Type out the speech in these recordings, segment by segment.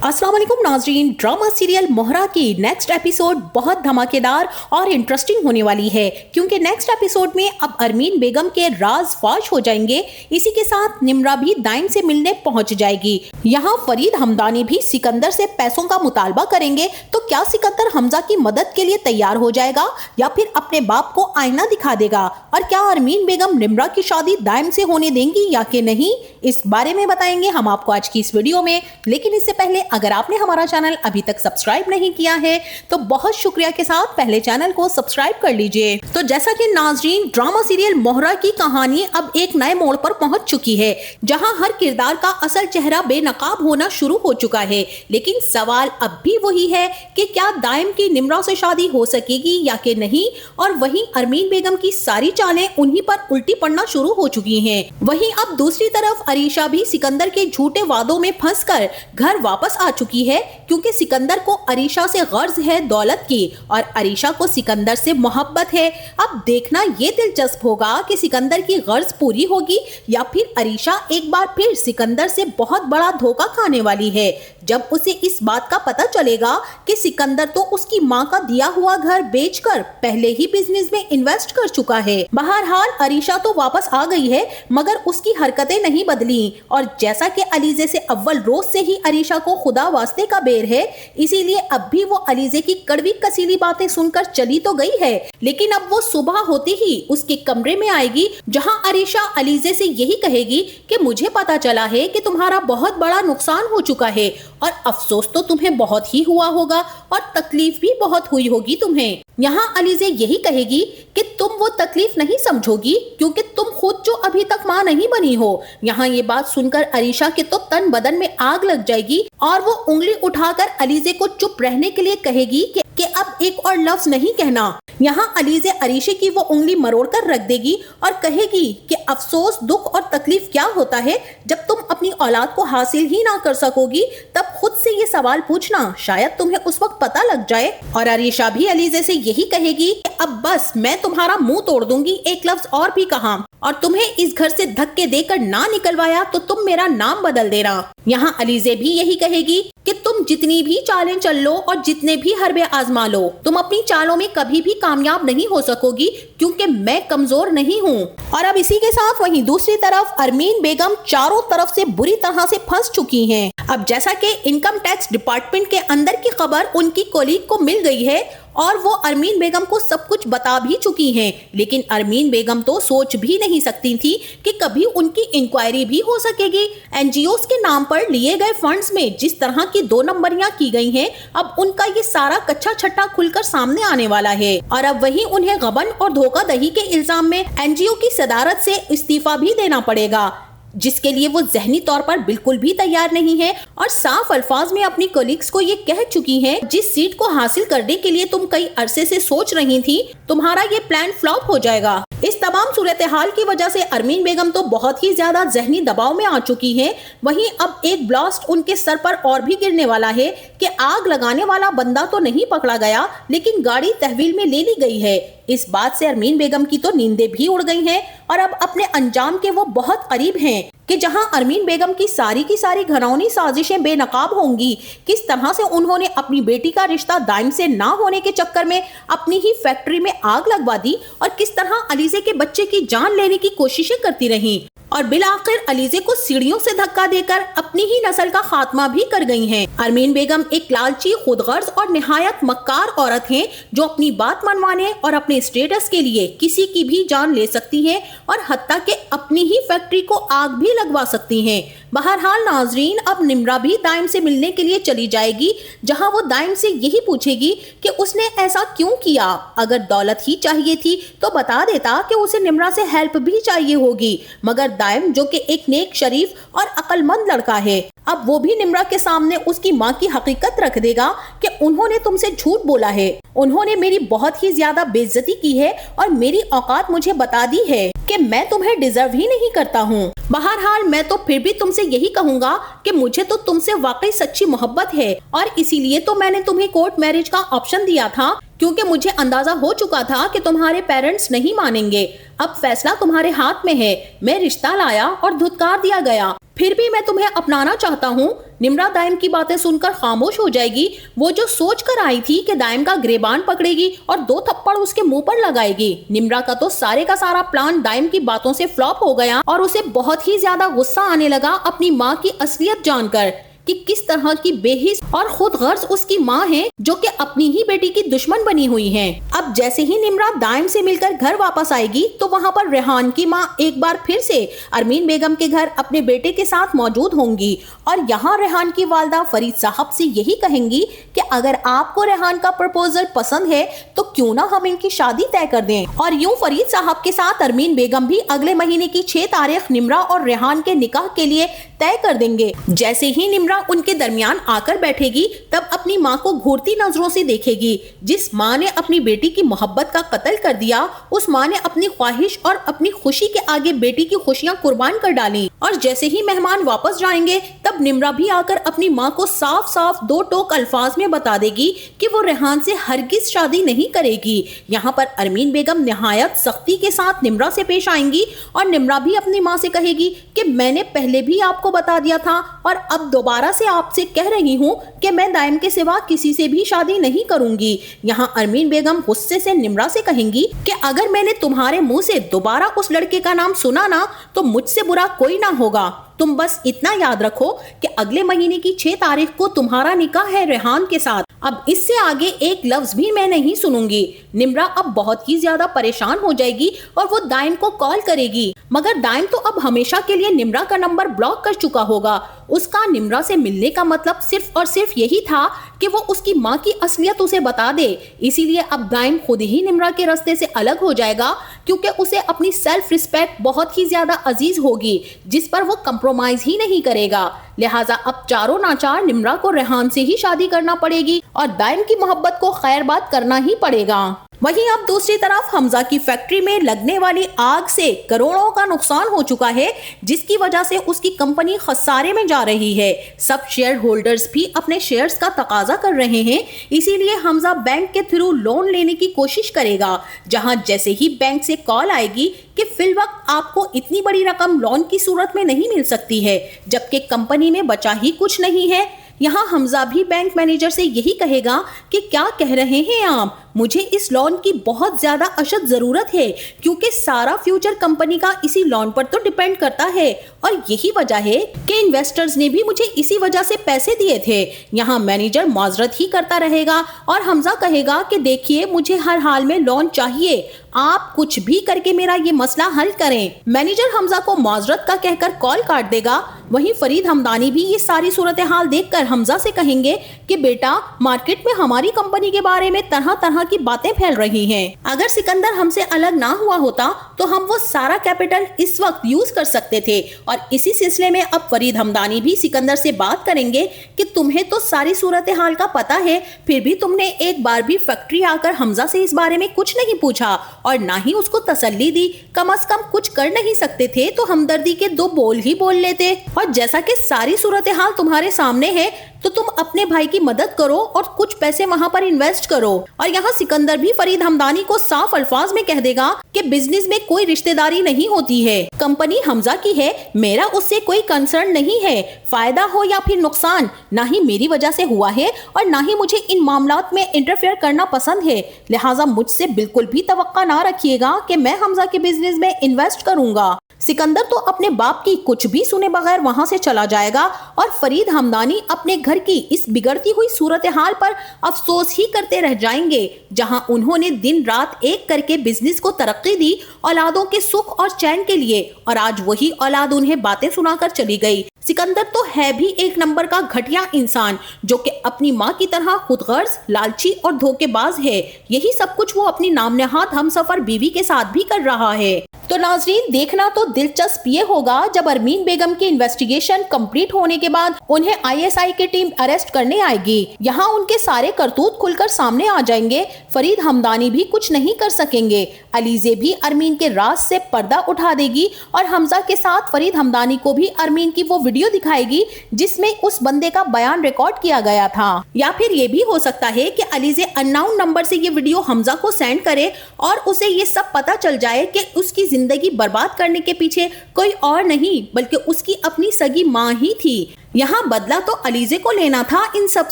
अस्सलाम वालेकुम नाज़रीन, ड्रामा सीरियल मोहरा की नेक्स्ट एपिसोड बहुत धमाकेदार और इंटरेस्टिंग होने वाली है, क्योंकि नेक्स्ट एपिसोड में अब अरमीन बेगम के राज फाश हो जाएंगे। इसी के साथ निम्रा भी दाइम से मिलने पहुंच जाएगी। यहाँ फरीद हमदानी भी सिकंदर से पैसों का मुतालबा करेंगे, तो क्या सिकंदर हमजा की मदद के लिए तैयार हो जाएगा या फिर अपने बाप को आईना दिखा देगा? और क्या अरमीन बेगम निम्रा की शादी दाइम से होने देंगी या कि नहीं, इस बारे में बताएंगे हम आपको आज की इस वीडियो में। लेकिन इससे पहले अगर आपने हमारा चैनल अभी तक सब्सक्राइब नहीं किया है तो बहुत शुक्रिया के साथ पहले चैनल को सब्सक्राइब कर लीजिए। तो जैसा कि नाज़रीन, ड्रामा सीरियल मोहरा की कहानी अब एक नए मोड़ पर पहुंच चुकी है, जहां हर किरदार का असल चेहरा बेनकाब होना शुरू हो चुका है। लेकिन सवाल अब भी वही है कि क्या दाइम की निम्रा से शादी हो सकेगी या कि नहीं। और वहीं अरमीन बेगम की सारी चालें उन्हीं पर उल्टी पड़ना शुरू हो चुकी हैं। वहीं अब दूसरी तरफ अरीशा भी सिकंदर के झूठे वादों में फंसकर घर वापस आ चुकी है, क्योंकि सिकंदर को अरीशा से गर्ज है दौलत की और अरीशा को सिकंदर से मोहब्बत है। अब देखना ये दिलचस्प होगा कि सिकंदर की गर्ज पूरी होगी या फिर अरीशा एक बार फिर सिकंदर से बहुत बड़ा धोखा खाने वाली है, जब उसे इस बात का पता चलेगा कि सिकंदर तो उसकी माँ का दिया हुआ घर बेचकर पहले ही बिजनेस में इन्वेस्ट कर चुका है। बहरहाल अरीशा तो वापस आ गई है, मगर उसकी हरकतें नहीं बदली। और जैसा कि अलीजे से अव्वल रोज से ही अरीशा को खुदा वास्ते का बेर है, इसीलिए अब भी वो अलीजे की कड़वी कसीली बातें सुनकर चली तो गई है, लेकिन अब वो सुबह होते ही उसके कमरे में आएगी, जहां अरीशा अलीजे से यही कहेगी कि मुझे पता चला है कि तुम्हारा बहुत बड़ा नुकसान हो चुका है और अफसोस तो तुम्हें बहुत ही हुआ होगा और तकलीफ भी बहुत हुई होगी तुम्हें। यहाँ अलीजे यही कहेगी कि तुम वो तकलीफ नहीं समझोगी, क्योंकि तुम खुद जो अभी तक माँ नहीं बनी हो। यहाँ ये बात सुनकर अरीशा के तो तन बदन में आग लग जाएगी और वो उंगली उठाकर अलीजे को चुप रहने के लिए कहेगी कि अब एक और लफ्ज नहीं कहना। यहाँ अलीजे अरीशे की वो उंगली मरोड़ कर रख देगी और कहेगी कि अफसोस, दुख और तकलीफ क्या होता है जब तुम अपनी औलाद को हासिल ही ना कर सकोगी, तब खुद से ये सवाल पूछना, शायद तुम्हें उस वक्त पता लग जाए। और अरीशा भी अलीजे से यही कहेगी कि अब बस मैं तुम्हारा मुंह तोड़ दूंगी, एक लफ्ज और भी कहा और तुम्हें इस घर से धक्के देकर ना निकलवाया तो तुम मेरा नाम बदल देना। यहाँ अलीजे भी यही कहेगी कि तुम जितनी भी चालें चल लो और जितने भी हरबे आजमा लो, तुम अपनी चालों में कभी भी कामयाब नहीं हो सकोगी, क्योंकि मैं कमजोर नहीं हूँ। और अब इसी के साथ वहीं दूसरी तरफ अरमीन बेगम चारों तरफ से बुरी तरह से फंस चुकी हैं। अब जैसा कि इनकम टैक्स डिपार्टमेंट के अंदर की खबर उनकी कोलीग को मिल गई है और वो अरमीन बेगम को सब कुछ बता भी चुकी हैं, लेकिन अरमीन बेगम तो सोच भी नहीं सकती थी कि कभी उनकी इंक्वायरी भी हो सकेगी। एनजीओस के नाम पर लिए गए फंड्स में जिस तरह की 2 नंबरियां की गई हैं, अब उनका ये सारा कच्चा छट्टा खुलकर सामने आने वाला है। और अब वहीं उन्हें गबन और धोखाधड़ी के इल्जाम में एनजीओ की सदारत से इस्तीफा भी देना पड़ेगा, जिसके लिए वो ज़हनी तौर पर बिल्कुल भी तैयार नहीं है और साफ अल्फाज में अपनी कोलिग्स को ये कह चुकी है, जिस सीट को हासिल करने के लिए तुम कई अरसे से सोच रही थी, तुम्हारा ये प्लान फ्लॉप हो जाएगा। इस तमाम सूरत हाल की वजह से अरमीन बेगम तो बहुत ही ज्यादा ज़हनी दबाव में आ चुकी है। वहीं अब एक ब्लास्ट उनके सर पर और भी गिरने वाला है कि आग लगाने वाला बंदा तो नहीं पकड़ा गया, लेकिन गाड़ी तहवील में ले ली गई है। इस बात से अरमीन बेगम की तो नींदें भी उड़ गई हैं और अब अपने अंजाम के वो बहुत करीब हैं कि जहां अरमीन बेगम की सारी घरौनी साजिशें बेनकाब होंगी। किस तरह से उन्होंने अपनी बेटी का रिश्ता दाइम से ना होने के चक्कर में अपनी ही फैक्ट्री में आग लगवा दी और किस तरह अलीजे के बच्चे की जान लेने की कोशिशें करती रहीं और बिलाखिर अलीजे को सीढ़ियों से धक्का देकर अपनी ही नस्ल का खात्मा भी कर गई हैं। अरमीन बेगम एक लालची, खुदगर्ज और निहायत मक्कार औरत हैं, जो अपनी बात मनवाने और अपने स्टेटस के लिए किसी की भी जान ले सकती है और हत्ता के अपनी ही फैक्ट्री को आग भी लगवा सकती हैं। बहरहाल नाजरीन, अब निम्रा भी दाइम से मिलने के लिए चली जाएगी, जहां वो दाइम से यही पूछेगी कि उसने ऐसा क्यों किया। अगर दौलत ही चाहिए थी तो बता देता कि उसे निम्रा से हेल्प भी चाहिए होगी, मगर दाइम जो कि एक नेक, शरीफ और अक्लमंद लड़का है, अब वो भी निम्रा के सामने उसकी माँ की हकीकत रख देगा कि उन्होंने तुमसे झूठ बोला है, उन्होंने मेरी बहुत ही ज्यादा बेइज्जती की है और मेरी औकात मुझे बता दी है कि मैं तुम्हें डिजर्व ही नहीं करता हूँ। बहरहाल मैं तो फिर भी तुमसे यही कहूँगा कि मुझे तो तुमसे वाकई सच्ची मोहब्बत है और इसीलिए तो मैंने तुम्हें कोर्ट मैरिज का ऑप्शन दिया था, क्योंकि मुझे अंदाजा हो चुका था कि तुम्हारे पेरेंट्स नहीं मानेंगे। अब फैसला तुम्हारे हाथ में है। मैं रिश्ता लाया और धुतकार दिया गया, फिर भी मैं तुम्हें अपनाना चाहता हूँ। निम्रा दाइम की बातें सुनकर खामोश हो जाएगी। वो जो सोच कर आई थी कि दाइम का गिरेबान पकड़ेगी और 2 थप्पड़ उसके मुंह पर लगाएगी। निम्रा का तो सारे का सारा प्लान दाइम की बातों से फ्लॉप हो गया और उसे बहुत ही ज्यादा गुस्सा आने लगा अपनी माँ की असलियत जानकर कि किस तरह की बेहिस और खुद गर्ज उसकी माँ है, जो कि अपनी ही बेटी की दुश्मन बनी हुई है। अब जैसे ही निम्रा दाइम से मिलकर घर वापस आएगी तो वहाँ पर रेहान की माँ एक बार फिर से अरमीन बेगम के घर अपने बेटे के साथ मौजूद होंगी और यहाँ रेहान की वालदा फरीद साहब से यही कहेंगी कि अगर आपको रेहान का प्रपोजल पसंद है तो क्यों ना हम इनकी शादी तय कर दें। और यूं फरीद साहब के साथ अरमीन बेगम भी अगले महीने की 6 तारीख निम्रा और रेहान के निकाह के लिए तय कर देंगे। जैसे ही निम्रा उनके दरमियान आकर बैठेगी तब अपनी माँ को घूरती नजरों से देखेगी। जिस माँ ने अपनी बेटी की मोहब्बत का कत्ल कर दिया, उस माँ ने अपनी ख्वाहिश और अपनी खुशी के आगे बेटी की खुशियां कुर्बान कर डाली। और जैसे ही मेहमान वापस जाएंगे तब निम्रा भी आकर अपनी माँ को साफ साफ 2 टोक अल्फाज में बता देगी कि वो रेहान से हरगिज शादी नहीं करेगी। यहाँ पर अरमीन बेगम निहायत सख्ती के साथ निम्रा से पेश आएंगी और निम्रा भी अपनी माँ से कहेगी कि मैंने पहले भी आपको बता दिया था और अब दोबारा से आपसे कह रही हूँ कि मैं दाइम के सिवा किसी से भी शादी नहीं करूंगी। यहाँ अरमीन बेगम गुस्से से निम्रा से कहेंगी कि अगर मैंने तुम्हारे मुंह से दोबारा उस लड़के का नाम सुना ना तो मुझसे बुरा कोई ना होगा। तुम बस इतना याद रखो कि अगले महीने की 6 तारीख को तुम्हारा निकाह है रेहान के साथ। अब इससे आगे एक लफ्ज भी मैं नहीं सुनूंगी। निम्रा अब बहुत ही ज्यादा परेशान हो जाएगी और वो दाइम को कॉल करेगी, मगर दाइम तो अब हमेशा के लिए निम्रा का नंबर ब्लॉक कर चुका होगा। उसका निम्रा से मिलने का मतलब सिर्फ और सिर्फ यही था कि वो उसकी माँ की असलियत उसे बता दे। इसीलिए अब दाइम खुद ही निम्रा के रास्ते से अलग हो जाएगा, क्योंकि उसे अपनी सेल्फ रिस्पेक्ट बहुत ही ज्यादा अजीज होगी जिस पर वो कंप्रोमाइज ही नहीं करेगा। लिहाजा अब चारों नाचार निम्रा को रेहान से ही शादी करना पड़ेगी और दाइम की मोहब्बत को खैरबाद करना ही पड़ेगा। वहीं अब दूसरी तरफ हमजा की फैक्ट्री में लगने वाली आग से करोड़ों का नुकसान हो चुका है, जिसकी वजह से उसकी कंपनी खसारे में जा रही है। सब शेयर होल्डर्स भी अपने शेयर्स का तकाजा कर रहे हैं, इसीलिए हमजा बैंक के थ्रू लोन लेने की कोशिश करेगा। जहां जैसे ही बैंक से कॉल आएगी कि फिलवक्त आपको इतनी बड़ी रकम लोन की सूरत में नहीं मिल सकती है, जबकि कंपनी में बचा ही कुछ नहीं है। यहाँ हमजा भी बैंक मैनेजर से यही कहेगा कि क्या कह रहे हैं आप, मुझे इस लोन की बहुत ज्यादा अशद जरूरत है, क्योंकि सारा फ्यूचर कंपनी का इसी लोन पर तो डिपेंड करता है और यही वजह है कि इन्वेस्टर्स ने भी मुझे इसी वजह से पैसे दिए थे। यहाँ मैनेजर माजरत ही करता रहेगा और हमजा कहेगा कि देखिए मुझे हर हाल में लोन चाहिए, आप कुछ भी करके मेरा ये मसला हल करें। मैनेजर हमजा को माजरत का कहकर कॉल काट देगा। वहीं फरीद हमदानी भी ये सारी सूरत हाल देखकर हमजा से कहेंगे कि बेटा, मार्केट में हमारी कंपनी के बारे में तरह तरह की बातें फैल रही हैं। अगर सिकंदर हमसे अलग ना हुआ होता तो हम वो सारा कैपिटल इस वक्त यूज कर सकते थे। और इसी सिलसिले में अब फरीद हमदानी भी सिकंदर से बात करेंगे कि तुम्हें तो सारी सूरत हाल का पता है, फिर भी तुमने एक बार भी फैक्ट्री आकर हमजा से इस बारे में कुछ नहीं पूछा और ना ही उसको तसल्ली दी। कम से कम कुछ कर नहीं सकते थे तो हमदर्दी के 2 बोल ही बोल लेते। और जैसा कि सारी सूरत हाल तुम्हारे सामने है तो तुम अपने भाई की मदद करो और कुछ पैसे वहां पर इन्वेस्ट करो। और यहाँ सिकंदर भी फरीद हमदानी को साफ अल्फाज में कह देगा कि बिजनेस में कोई रिश्तेदारी नहीं होती है, कंपनी हमजा की है, मेरा उससे कोई कंसर्न नहीं है। फायदा हो या फिर नुकसान ना ही मेरी वजह से हुआ है और ना ही मुझे इन मामलात में इंटरफेयर करना पसंद है। लिहाजा मुझसे बिल्कुल भी तवक्का ना रखिएगा कि मैं हमजा के बिजनेस में इन्वेस्ट करूंगा। सिकंदर तो अपने बाप की कुछ भी सुने बगैर वहां से चला जाएगा और फरीद हमदानी अपने घर की इस बिगड़ती हुई सूरत हाल पर अफसोस ही करते रह जाएंगे, जहां उन्होंने दिन रात एक करके बिजनेस को तरक्की दी औलादों के सुख और चैन के लिए, और आज वही औलाद उन्हें बातें सुनाकर चली गई। सिकंदर तो है भी एक नंबर का घटिया इंसान, जो कि अपनी माँ की तरह खुदगर्ज, लालची और धोखेबाज है। यही सब कुछ वो अपनी नामनहाद हमसफर बीवी के साथ भी कर रहा है। तो नाजरीन, देखना तो दिलचस्प ये होगा जब अरमीन बेगम की इन्वेस्टिगेशन कंप्लीट होने के बाद उन्हें आईएसआई की टीम अरेस्ट करने आएगी। यहाँ उनके सारे करतूत खुलकर सामने आ जाएंगे। फरीद हमदानी भी कुछ नहीं कर सकेंगे। अलीजे भी अरमीन के राज से पर्दा उठा देगी और हमजा के साथ फरीद हमदानी को भी अरमीन की वो वीडियो दिखाएगी जिसमें उस बंदे का बयान रिकॉर्ड किया गया था। या फिर ये भी हो सकता है कि अलीजे अननोन नंबर से ये वीडियो हमजा को सेंड करे और उसे ये सब पता चल जाए कि उसकी زندگی برباد کرنے کے پیچھے کوئی اور نہیں بلکہ اس کی اپنی سگی ماں ہی تھی۔ یہاں بدلہ تو علیزے کو لینا تھا ان سب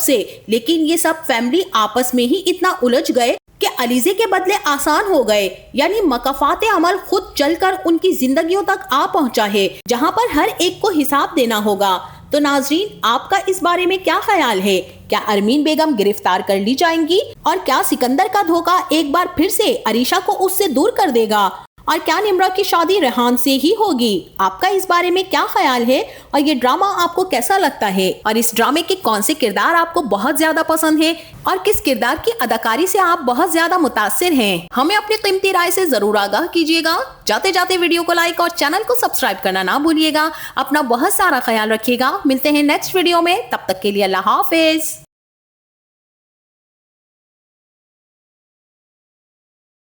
سے، لیکن یہ سب فیملی آپس میں ہی اتنا الجھ گئے کہ علیزے کے بدلے آسان ہو گئے، یعنی مکافات عمل خود چل کر ان کی زندگیوں تک آ پہنچا ہے، جہاں پر ہر ایک کو حساب دینا ہوگا۔ تو ناظرین، آپ کا اس بارے میں کیا خیال ہے؟ کیا ارمین بیگم گرفتار کر لی جائیں گی؟ اور کیا سکندر کا دھوکہ ایک بار پھر سے عریشہ کو اس سے دور کر دے گا؟ اور کیا نمرہ کی شادی ریحان سے ہی ہوگی؟ آپ کا اس بارے میں کیا خیال ہے؟ اور یہ ڈرامہ آپ کو کیسا لگتا ہے؟ اور اس ڈرامے کے کون سے کردار آپ کو بہت زیادہ پسند ہے؟ اور کس کردار کی اداکاری سے آپ بہت زیادہ متاثر ہیں؟ ہمیں اپنی قیمتی رائے سے ضرور آگاہ کیجیے گا۔ جاتے جاتے ویڈیو کو لائک اور چینل کو سبسکرائب کرنا نہ بھولیے گا۔ اپنا بہت سارا خیال رکھیے گا۔ ملتے ہیں نیکسٹ ویڈیو میں، تب تک کے لیے اللہ حافظ۔